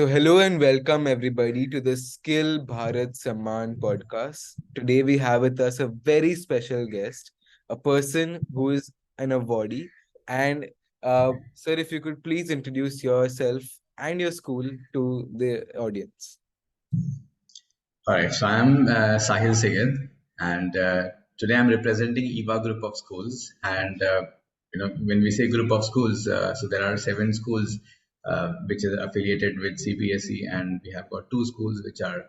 So, hello and welcome everybody to the Skill Bharat Samman podcast. Today, we have with us a very special guest, a person who is an awardee. And, sir, if you could please introduce yourself and your school to the audience. All right, so I'm Sahil Sayed, and today I'm representing EVA Group of Schools. And when we say group of schools, so there are 7 schools which are affiliated with CBSE, and we have got 2 schools which are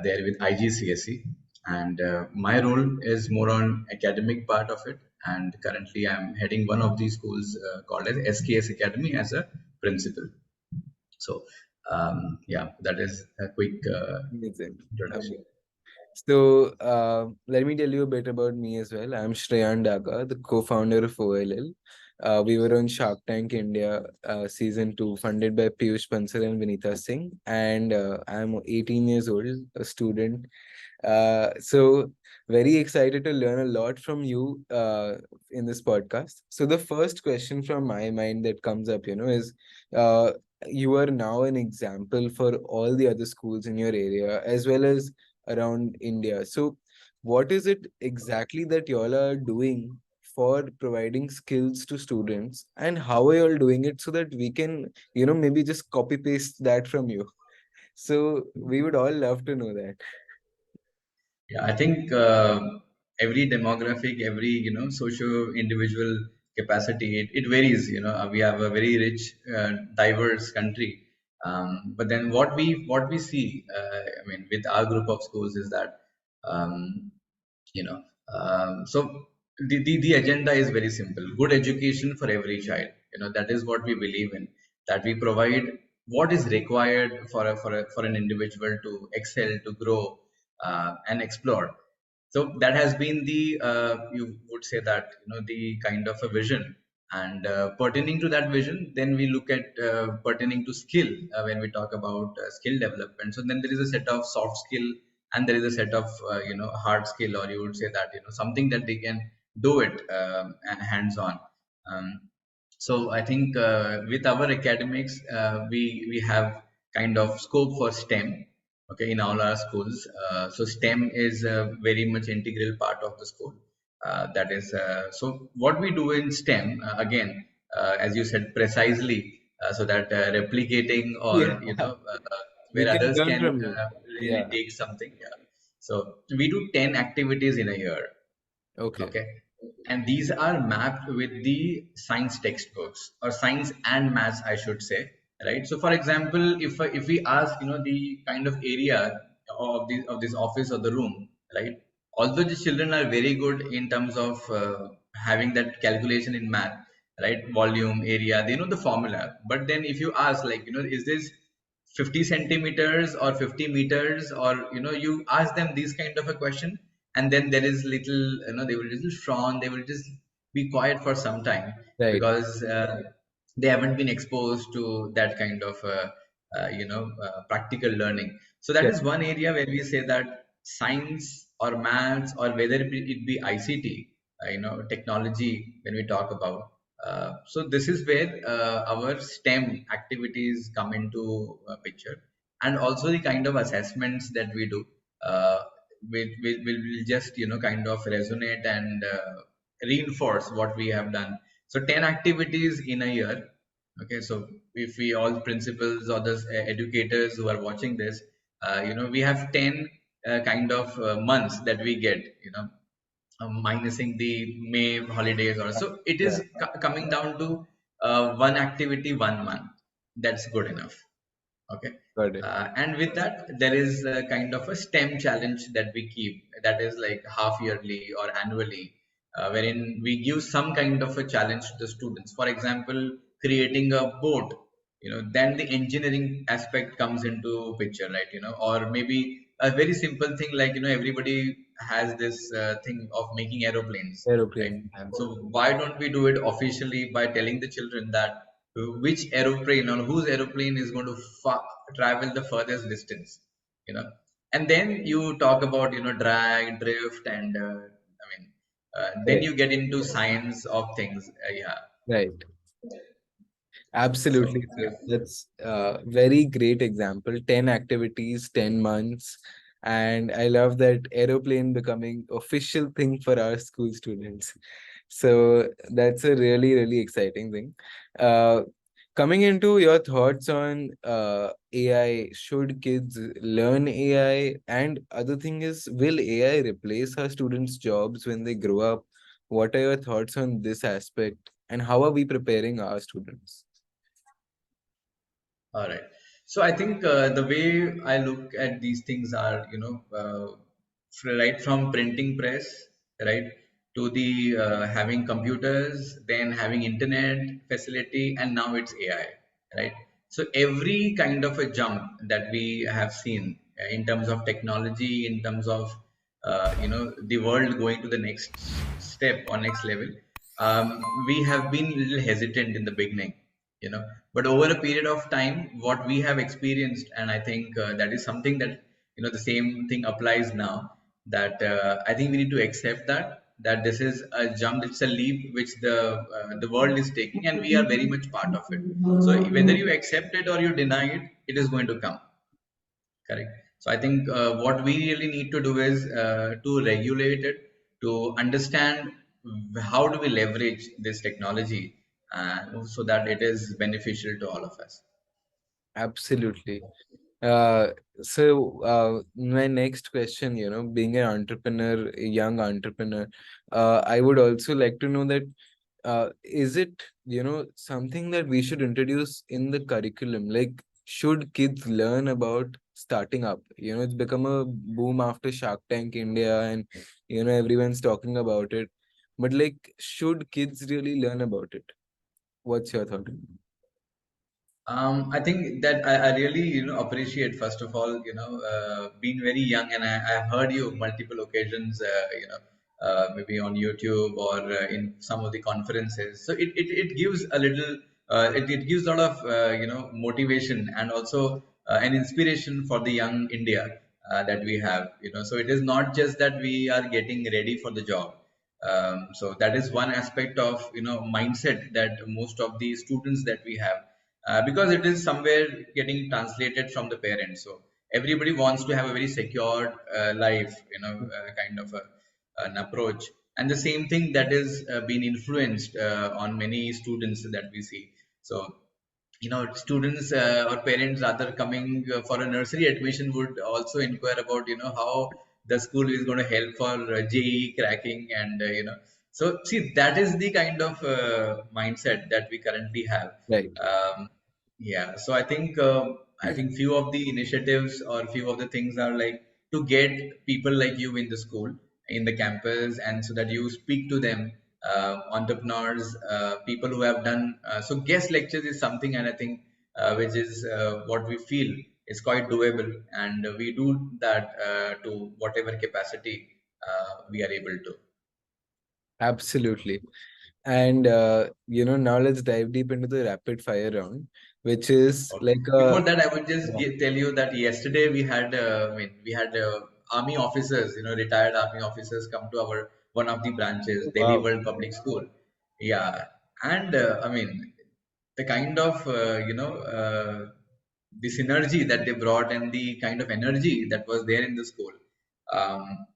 there with IGCSE. And my role is more on academic part of it. And currently, I'm heading one of these schools called as SKS Academy as a principal. So yeah, that is a quick Amazing. introduction. Amazing. So, let me tell you a bit about me as well. I'm Shreyaan Daga, the co-founder of OLL. We were on Shark Tank India season 2, funded by Piyush Bansal and Vinita Singh. And I'm 18 years old, a student. So very excited to learn a lot from you in this podcast. So the first question from my mind that comes up, is uh, you are now an example for all the other schools in your area as well as around India. So what is it exactly that y'all are doing for providing skills to students, and how are y'all doing it so that we can, maybe just copy paste that from you? So we would all love to know that. Yeah, I think every demographic, every socio individual capacity, it varies. We have a very rich, diverse country. But then what we see, I mean, with our group of schools is that um, you know so the agenda is very simple: good education for every child. That is what we believe in, that we provide what is required for an individual to excel, to grow, and explore. So that has been the you would say that the kind of a vision. And pertaining to that vision, then we look at pertaining to skill, when we talk about skill development. So then there is a set of soft skill, and there is a set of hard skill, or you would say that something that they can do it hands on. um, so I think with our academics, we have kind of scope for STEM, okay, in all our schools. So STEM is a very much integral part of the school. That is so what we do in STEM, again, as you said precisely, so that replicating, or Yeah, we where can others learn can from you. really Yeah. take something. Yeah. So we do 10 activities in a year. Okay. Okay. And these are mapped with the science textbooks, or science and maths, I should say, right? So, for example, if we ask, the kind of area of this office or the room, right? Although the children are very good in terms of having that calculation in math, right? Volume, area, they know the formula. But then if you ask, like, is this 50 centimeters or 50 meters, or you ask them this kind of a question, and then there is little, they will little frown, they will just be quiet for some time, Right. because they haven't been exposed to that kind of practical learning. So that Yeah. is one area where we say that science or maths, or whether it be ICT, technology, when we talk about. So this is where our STEM activities come into picture, and also the kind of assessments that we do. Uh, will just kind of resonate and reinforce what we have done. So 10 activities in a year. Okay, so if we all principals or the educators who are watching this, we have 10 kind of months that we get, minusing the May holidays, or so it Yeah. is coming down to one activity 1 month. That's good enough. Okay. Got it. And with that, there is a kind of a STEM challenge that we keep, that is like half yearly or annually, wherein we give some kind of a challenge to the students. For example, creating a boat, then the engineering aspect comes into picture, right? Or maybe a very simple thing, like, everybody has this thing of making aeroplanes, right? Aeroplane. Yeah. So why don't we do it officially by telling the children that which aeroplane, or whose aeroplane is going to travel the furthest distance, you know and then you talk about drag, drift, and then Right. you get into science of things. Yeah. Right. So Absolutely, yeah. sir. That's a very great example. 10 activities, 10 months. And I love that aeroplane becoming official thing for our school students. So that's a really, really exciting thing. Uh, Coming into your thoughts on AI, should kids learn AI? And other thing is, will AI replace our students' jobs when they grow up? What are your thoughts on this aspect? And how are we preparing our students? All right. So I think the way I look at these things are, right from printing press, right, to the having computers, then having internet facility, and now it's AI, right? So every kind of a jump that we have seen in terms of technology, in terms of the world going to the next step or next level, we have been a little hesitant in the beginning, you know, but over a period of time what we have experienced, and I think that is something that, the same thing applies now, that I think we need to accept that this is a jump, it's a leap which the world is taking, and we are very much part of it. So whether you accept it or you deny it, it is going to come. Correct. So I think what we really need to do is to regulate it, to understand how do we leverage this technology, so that it is beneficial to all of us. Absolutely. Uh, so my next question, being an entrepreneur, a young entrepreneur, I would also like to know that is it, something that we should introduce in the curriculum? Like, should kids learn about starting up? It's become a boom after Shark Tank India, and everyone's talking about it. But like, should kids really learn about it? What's your thought? I think that I really, appreciate first of all, being very young, and I've heard you multiple occasions, maybe on YouTube or in some of the conferences. So it gives a little, it gives a lot of, motivation, and also an inspiration for the young India that we have. So it is not just that we are getting ready for the job. So that is one aspect of, mindset that most of the students that we have, because it is somewhere getting translated from the parents. So everybody wants to have a very secured life, kind of an approach, and the same thing that is being influenced on many students that we see. So students or parents rather coming for a nursery admission would also inquire about, how the school is going to help for JEE cracking, and so see, that is the kind of mindset that we currently have. Right. Yeah, so I think few of the initiatives or few of the things are like to get people like you in the school, in the campus, and so that you speak to them, entrepreneurs, people who have done. So guest lectures is something, and I think which is what we feel is quite doable, and we do that to whatever capacity we are able to. Absolutely. And now let's dive deep into the rapid fire round, which is Okay. like Before a that, I would just tell you that yesterday we had, we had army officers, retired army officers come to our one of the branches, Delhi wow. World Public School. Yeah, and the kind of the synergy that they brought, and the kind of energy that was there in the school. Um,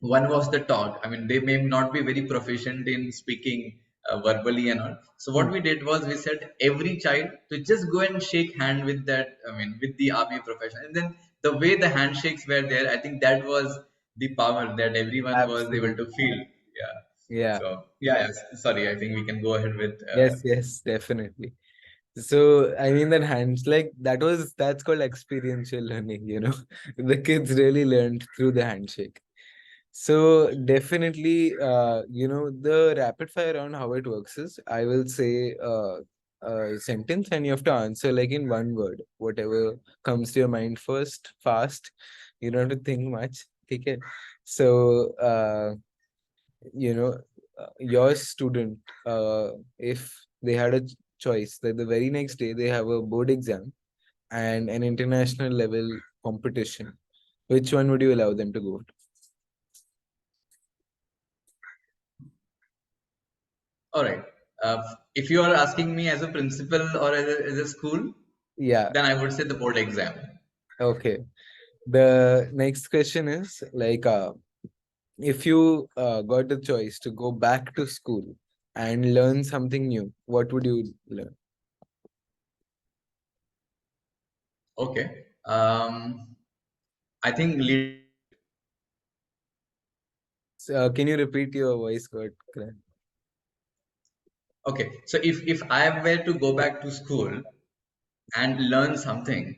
One was the talk. I mean, they may not be very proficient in speaking verbally and all. So what Hmm. we did was we said every child to just go and shake hand with that. I mean, with the army professional, and then the way the handshakes were there, I think that was the power that everyone was able to Absolutely. feel. Yeah. Yeah. So yeah, yes. Sorry, I think we can go ahead with. Yes, yes, definitely. So I mean that hands like that's called experiential learning, The kids really learned through the handshake. So definitely, the rapid fire round, how it works is I will say a sentence and you have to answer like in one word, whatever comes to your mind first, fast. You don't have to think much. Okay. So, you know, your student, if they had a choice that the very next day they have a board exam and an international level competition, which one would you allow them to go to? All right. If you are asking me as a principal or as a school, Yeah. then I would say the board exam. Okay. The next question is like, if you got the choice to go back to school and learn something new, what would you learn? Okay. I think Can you repeat your voice? Got cracked. okay. So if I were to go back to school and learn something,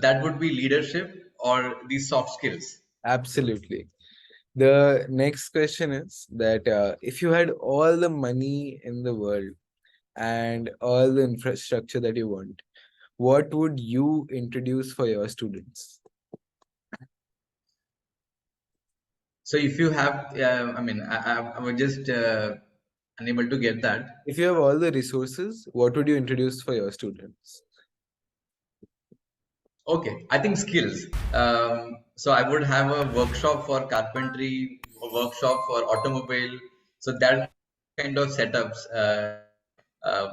that would be leadership or these soft skills. Absolutely. The next question is that if you had all the money in the world and all the infrastructure that you want, what would you introduce for your students? So if you have, I mean, I was just unable to get that. If you have all the resources, what would you introduce for your students? Okay, I think skills. So I would have a workshop for carpentry, a workshop for automobile. So that kind of setups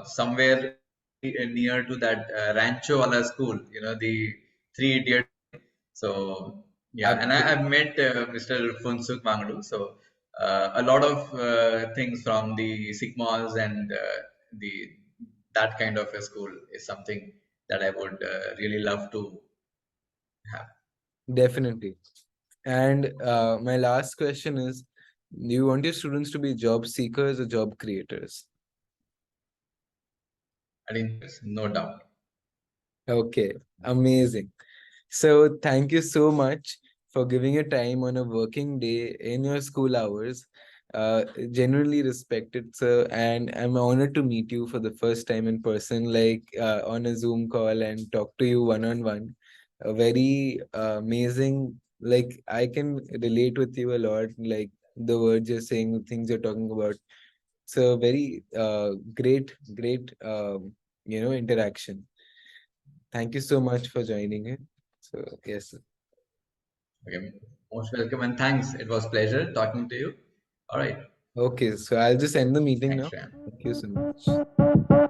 somewhere near to that Rancho Wala school, the Three Idiots. So yeah, and I've Absolutely. met Mr. Funsuk Mangdu. So a lot of things from the Sigmas and the that kind of a school is something that I would really love to have. Definitely. And my last question is, do you want your students to be job seekers or job creators? I think there's no doubt. Okay, amazing. So thank you so much for giving your time on a working day in your school hours. Genuinely respected, sir, and I'm honored to meet you for the first time in person, like on a Zoom call and talk to you one on one. A very amazing. Like I can relate with you a lot. Like the words you're saying, the things you're talking about. It's a very great interaction. Thank you so much for joining in. So yes. Okay, most welcome and thanks. It was pleasure talking to you. All right, Okay, so I'll just end the meeting thanks, now. Shreyaan. Thank you so much.